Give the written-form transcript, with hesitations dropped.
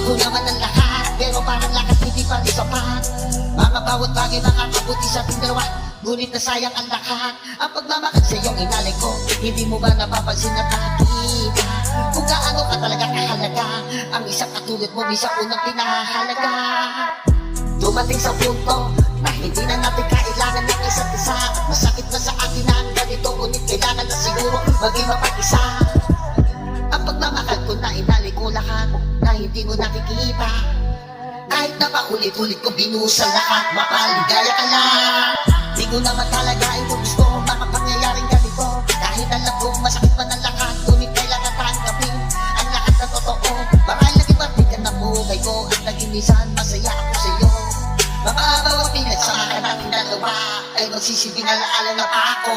ko naman ang lahat, pero parang lakas hindi pa rin sapat. Mga bawat bagay makakabuti sa ating dalawa, ngunit nasayang ang lahat. Ang pagmamahal sa iyong inalay ko, hindi mo ba napapansin at nakakita kung gaano ka talaga kahalaga? Ang isang katulad mo, isang unang pinahalaga. Dumating sa punto na hindi na natin kailangan ng isa't isa. Masakit na sa akin na ang ganito, ngunit kailangan na siguro maging mapag-isa. Ang pagmamahal ko na inalay ko lahat, na hindi mo nakikita. Kahit na paulit-ulit ko binusa lahat, mapaligaya ka lang. Di ko naman talaga ito gusto mga pangyayaring ganito. Kahit alam kong masakit man ang lahat, ngunit kailangan tanggapin ang lahat na totoo. Marahil naging parte ka ng buhay ko, at naging minsan masaya ako sa iyo. Mga bawat pinagsama natin dalawa ay magsisilbing alaala na pa ako.